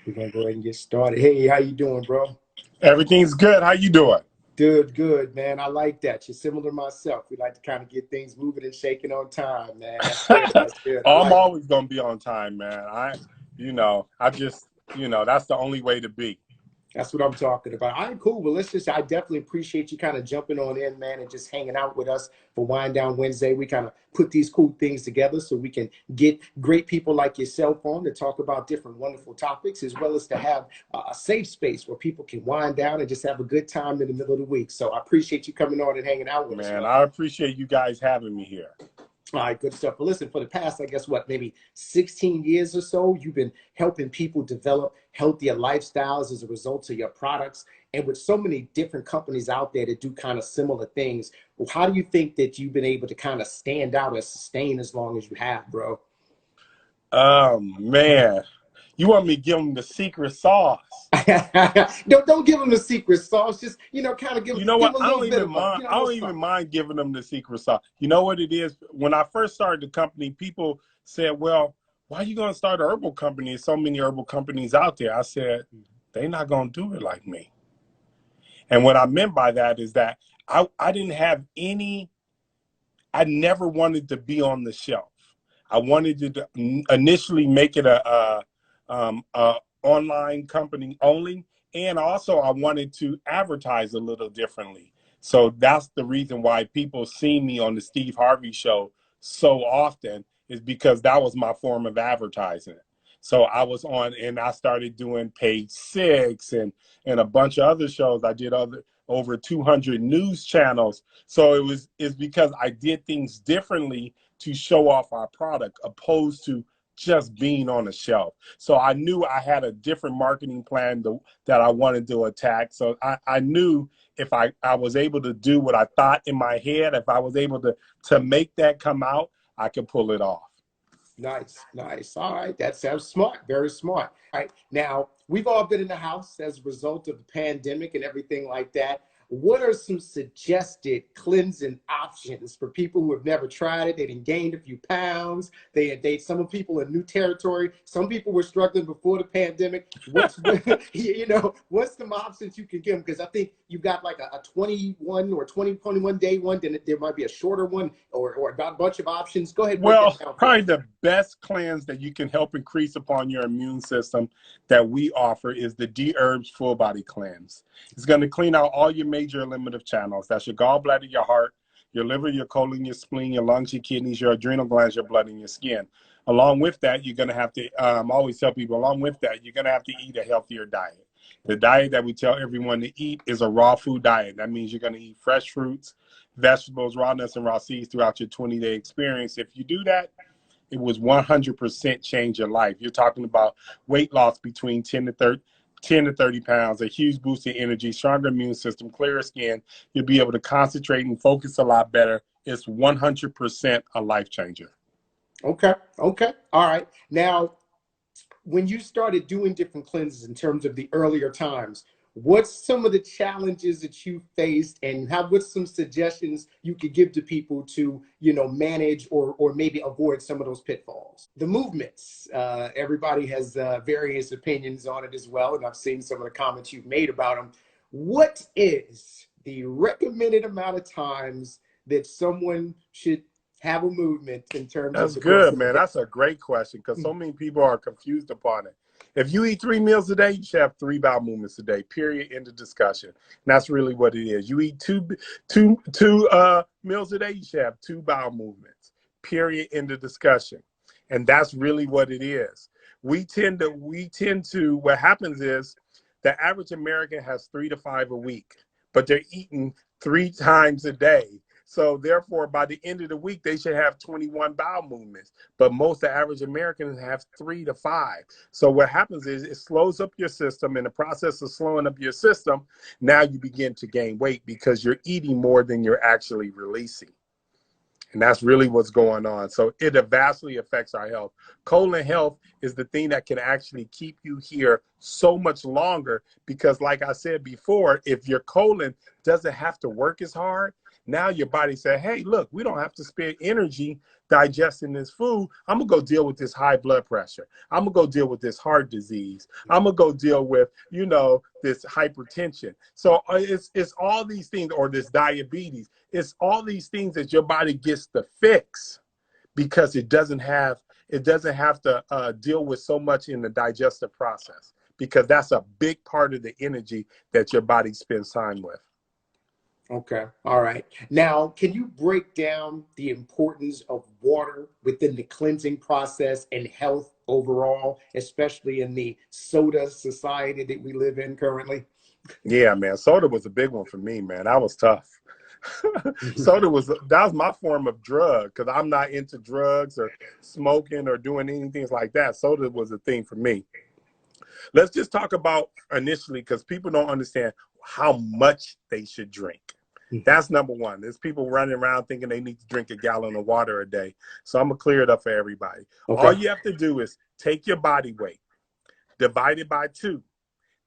We're gonna go ahead and get started. Hey, how you doing, bro? Everything's good. How you doing? Good, good, man. I like that. You're similar to myself. We like to kind of get things moving and shaking on time, man. That's good. That's good. I I'm like it. always gonna be on time, man. I just, that's the only way to be. That's what I'm talking about. All right, cool. Well, I definitely appreciate you kind of jumping on in, man, and just hanging out with us for Wind Down Wednesday. We kind of put these cool things together so we can get great people like yourself on to talk about different wonderful topics, as well as to have a safe space where people can wind down and just have a good time in the middle of the week. So I appreciate you coming on and hanging out with us, Man, man. I appreciate you guys having me here. All right, good stuff. But listen, for the past, I guess what, maybe 16 years or so, you've been helping people develop healthier lifestyles as a result of your products. And with so many different companies out there that do kind of similar things, well, how do you think that you've been able to kind of stand out and sustain as long as you have, bro? Man, you want me to give them the secret sauce? Don't give them the secret sauce. Just kind of You know give what? them a I little don't bit even of a mind. a I little don't even something. mind giving them the secret sauce. You know what it is? When I first started the company, people said, "Well, why are you gonna start an herbal company? There's so many herbal companies out there." I said, "They're not gonna do it like me." And what I meant by that is that I didn't have any, I never wanted to be on the shelf. I wanted to initially make it a online company only. And also I wanted to advertise a little differently. So that's the reason why people see me on the Steve Harvey show so often, is because that was my form of advertising. So I was on and I started doing Page Six and a bunch of other shows. I did over 200 news channels. So it's because I did things differently to show off our product opposed to just being on the shelf. So I knew I had a different marketing plan that I wanted to attack. So I knew if I was able to do what I thought in my head, if I was able to make that come out, I could pull it off. Nice, nice. All right, that sounds smart, very smart. All right, now we've all been in the house as a result of the pandemic and everything like that. What are some suggested cleansing options for people who have never tried it? They done gained a few pounds. Some people in new territory. Some people were struggling before the pandemic. What's some options you can give them? Because I think you got like a 21 or 21 day one. Then there might be a shorter one or about a bunch of options. Go ahead, break that Well, down for probably us. the best cleanse that you can help increase upon your immune system that we offer is the DHerbs Full Body Cleanse. It's going to clean out all your major eliminative channels. That's your gallbladder, your heart, your liver, your colon, your spleen, your lungs, your kidneys, your adrenal glands, your blood, and your skin. Along with that, you're going to have to, always tell people, along with that, you're going to have to eat a healthier diet. The diet that we tell everyone to eat is a raw food diet. That means you're going to eat fresh fruits, vegetables, raw nuts, and raw seeds throughout your 20-day experience. If you do that, it was 100% change your life. You're talking about weight loss between 10 to 30 pounds, a huge boost in energy, stronger immune system, clearer skin. You'll be able to concentrate and focus a lot better. It's 100% a life changer. Okay, okay, all right. Now, when you started doing different cleanses in terms of the earlier times, what's some of the challenges that you faced, and what's some suggestions you could give to people to manage or maybe avoid some of those pitfalls? The movements, everybody has various opinions on it as well, and I've seen some of the comments you've made about them. What is the recommended amount of times that someone should have a movement in terms of That's the course good, of a man. day? That's a great question because so many people are confused upon it. If you eat 3 meals a day, you should have three bowel movements a day. Period. End of discussion. And that's really what it is. You eat two meals a day, you should have two bowel movements. Period. End of discussion. And that's really what it is. We tend to. What happens is the average American has 3 to 5 a week, but they're eating 3 times a day. So therefore, by the end of the week, they should have 21 bowel movements. But most of the average Americans have 3 to 5. So what happens is it slows up your system. In the process of slowing up your system, now you begin to gain weight because you're eating more than you're actually releasing. And that's really what's going on. So it vastly affects our health. Colon health is the thing that can actually keep you here so much longer because, like I said before, if your colon doesn't have to work as hard, Now your body said, hey, look, we don't have to spend energy digesting this food. I'm going to go deal with this high blood pressure. I'm going to go deal with this heart disease. I'm going to go deal with, you know, this hypertension. So it's all these things, or this diabetes. It's all these things that your body gets to fix because it doesn't have to deal with so much in the digestive process, because that's a big part of the energy that your body spends time with. Okay. All right. Now, can you break down the importance of water within the cleansing process and health overall, especially in the soda society that we live in currently? Yeah, man. Soda was a big one for me, man. That was tough. That was my form of drug, because I'm not into drugs or smoking or doing anything like that. Soda was a thing for me. Let's just talk about initially, because people don't understand how much they should drink. That's number one. There's people running around thinking they need to drink a gallon of water a day. So I'm going to clear it up for everybody. Okay. All you have to do is take your body weight, divide it by 2.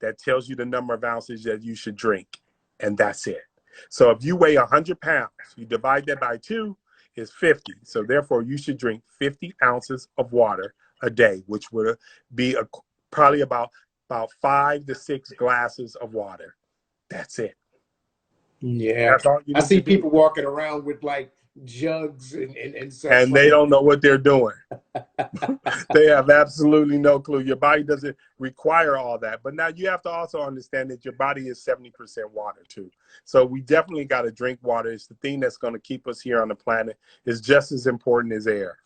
That tells you the number of ounces that you should drink. And that's it. So if you weigh 100 pounds, you divide that by 2, is 50. So therefore, you should drink 50 ounces of water a day, which would be probably about 5 to 6 glasses of water. That's it. Yeah. That's all you I need to see do. people walking around with like jugs and such And like they don't know what they're doing. They have absolutely no clue. Your body doesn't require all that. But now you have to also understand that your body is 70% water too. So we definitely got to drink water. It's the thing that's going to keep us here on the planet. It's just as important as air.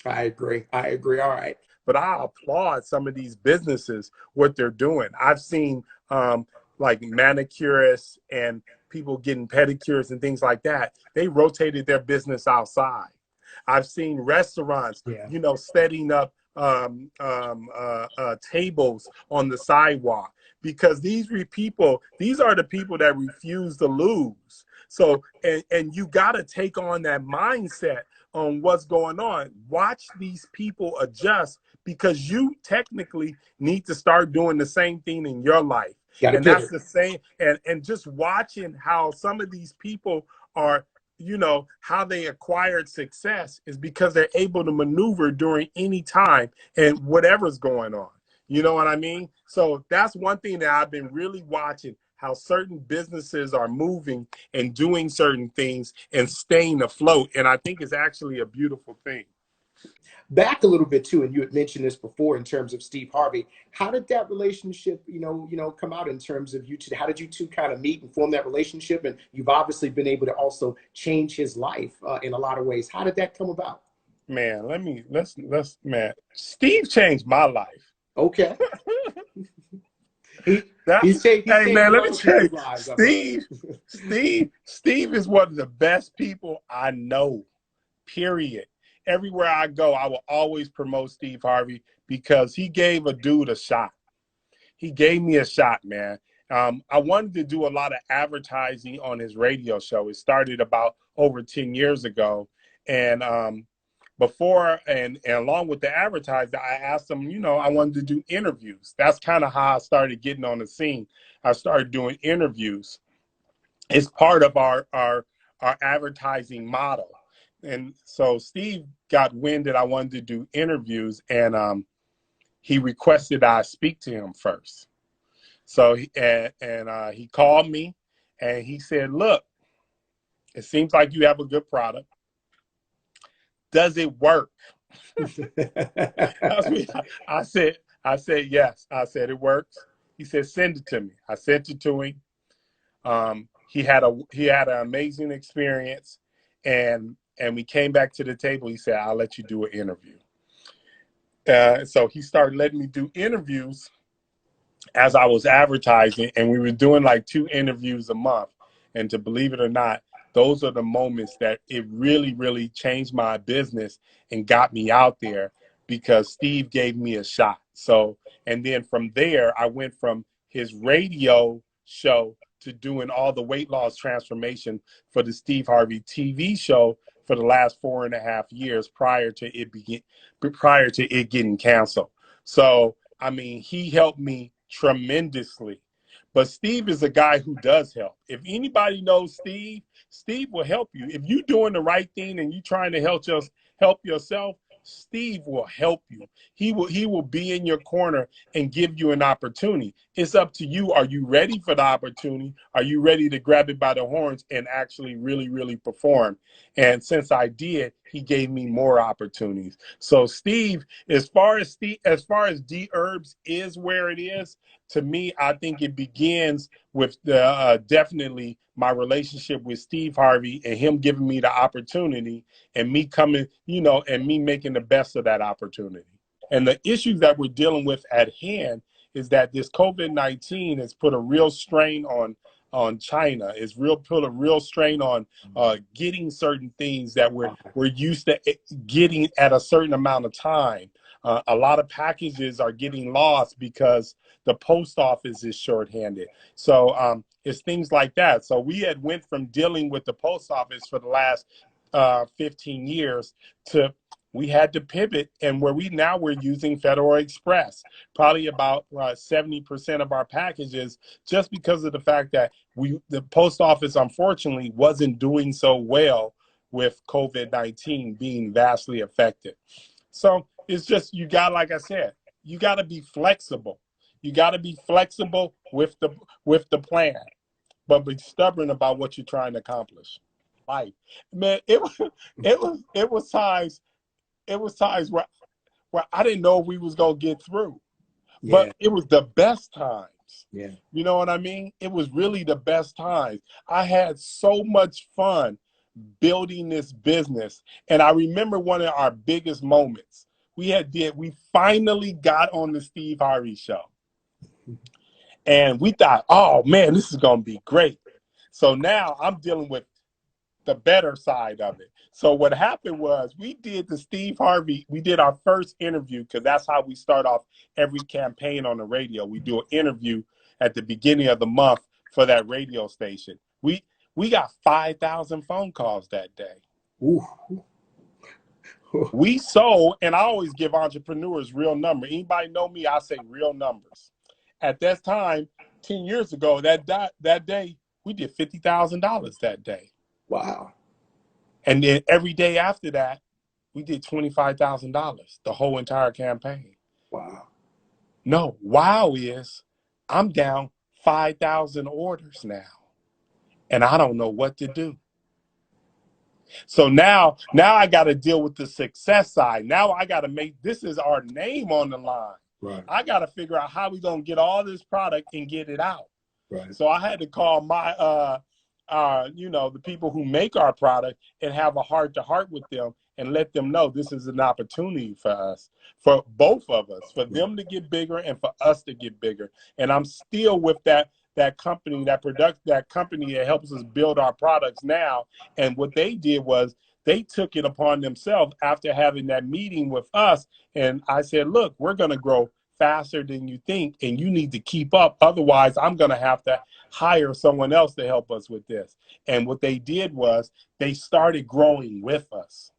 I agree. I agree. All right. But I applaud some of these businesses, what they're doing. I've seen like manicurists and people getting pedicures and things like that. They rotated their business outside. I've seen restaurants, Yeah. you know, setting up tables on the sidewalk, because these are the people that refuse to lose. So, and you got to take on that mindset on what's going on. Watch these people adjust, because you technically need to start doing the same thing in your life. Got to And that's pivot. the same. And just watching how some of these people are, you know, how they acquired success is because they're able to maneuver during any time and whatever's going on. You know what I mean? So that's one thing that I've been really watching, how certain businesses are moving and doing certain things and staying afloat. And I think it's actually a beautiful thing. Back a little bit too, and you had mentioned this before in terms of Steve Harvey. How did that relationship, come out in terms of you two? How did you two kind of meet and form that relationship? And you've obviously been able to also change his life in a lot of ways. How did that come about? Man, man, Steve changed my life. Okay. He, That's he's Hey changed man, a let me lot of tell you, people's lives, I've heard. Steve is one of the best people I know. Period. Everywhere I go, I will always promote Steve Harvey, because he gave a dude a shot. He gave me a shot, man. I wanted to do a lot of advertising on his radio show. It started about over 10 years ago. And before and along with the advertising, I asked him, you know, I wanted to do interviews. That's kind of how I started getting on the scene. I started doing interviews. It's part of our advertising model. And so Steve got wind that I wanted to do interviews, and he requested I speak to him first. So he called me and he said, "Look, it seems like you have a good product. Does it work?" I said yes. I said it works. He said, "Send it to me." I sent it to him. He had an amazing experience, and we came back to the table. He said, "I'll let you do an interview." So he started letting me do interviews as I was advertising, and we were doing like 2 interviews a month. And to believe it or not, those are the moments that it really, really changed my business and got me out there, because Steve gave me a shot. So, and then from there, I went from his radio show to doing all the weight loss transformation for the Steve Harvey TV show for the last 4.5 years prior to it getting canceled. So, I mean, he helped me tremendously. But Steve is a guy who does help. If anybody knows Steve, Steve will help you. If you're doing the right thing and you're trying to help yourself, Steve will help you. He will be in your corner and give you an opportunity. It's up to you. Are you ready for the opportunity? Are you ready to grab it by the horns and actually really, really perform? And since I did, he gave me more opportunities. So Steve, as far as DHerbs is where it is, to me, I think it begins with the definitely my relationship with Steve Harvey and him giving me the opportunity and me coming, and me making the best of that opportunity. And the issues that we're dealing with at hand is that this COVID-19 has put a real strain on China. It's put a real strain on getting certain things that we're used to getting at a certain amount of time. A lot of packages are getting lost because the post office is shorthanded. So it's things like that. So we had went from dealing with the post office for the last 15 years to we had to pivot, and we're using Federal Express, probably about 70% of our packages, just because of the fact that the post office unfortunately wasn't doing so well with COVID-19 being vastly affected. So it's just, like I said, you got to be flexible. You got to be flexible with the plan, but be stubborn about what you're trying to accomplish. Life, man, it was times where I didn't know if we was gonna get through, but Yeah. it was the best times. Yeah. You know what I mean? It was really the best times. I had so much fun building this business, and I remember one of our biggest moments. We finally got on the Steve Harvey show, and we thought, oh man, this is gonna be great. So now I'm dealing with the better side of it. So what happened was we did our first interview, because that's how we start off every campaign on the radio. We do an interview at the beginning of the month for that radio station. We got 5,000 phone calls that day. Ooh. We sold, and I always give entrepreneurs real number. Anybody know me, I say real numbers. At that time, 10 years ago, that day, we did $50,000 that day. Wow. And then every day after that, we did $25,000, the whole entire campaign. Wow. No, wow is I'm down 5,000 orders now, and I don't know what to do. So now I got to deal with the success side. Now I got to this is our name on the line. Right. I got to figure out how we going to get all this product and get it out. Right. So I had to call my the people who make our product and have a heart-to-heart with them and let them know this is an opportunity for us, for both of us, for them to get bigger and for us to get bigger. And I'm still with that company that helps us build our products now. And what they did was they took it upon themselves after having that meeting with us. And I said, look, we're going to grow faster than you think, and you need to keep up. Otherwise, I'm going to have to hire someone else to help us with this. And what they did was they started growing with us.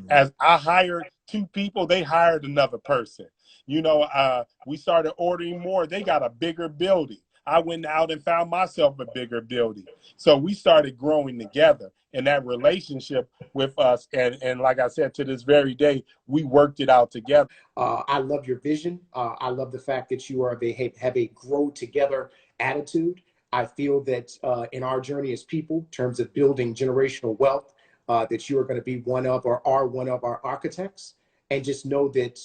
As I hired 2 people, they hired another person. We started ordering more. They got a bigger building. I went out and found myself a bigger building. So we started growing together, and that relationship with us. And like I said, to this very day, we worked it out together. I love your vision. I love the fact that you have a grow together attitude. I feel that in our journey as people, in terms of building generational wealth, that you are going to be one of or are one of our architects. And just know that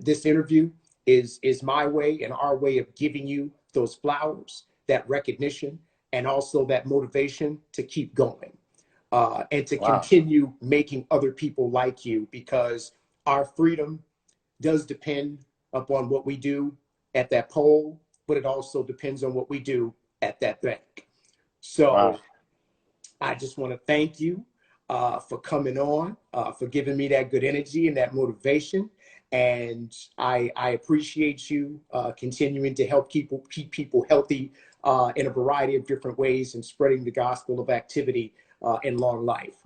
this interview is my way and our way of giving you those flowers, that recognition, and also that motivation to keep going and to continue making other people like you, because our freedom does depend upon what we do at that pole, but it also depends on what we do at that bank. So I just want to thank you for coming on, for giving me that good energy and that motivation. And I appreciate you continuing to help keep people healthy in a variety of different ways and spreading the gospel of activity and long life.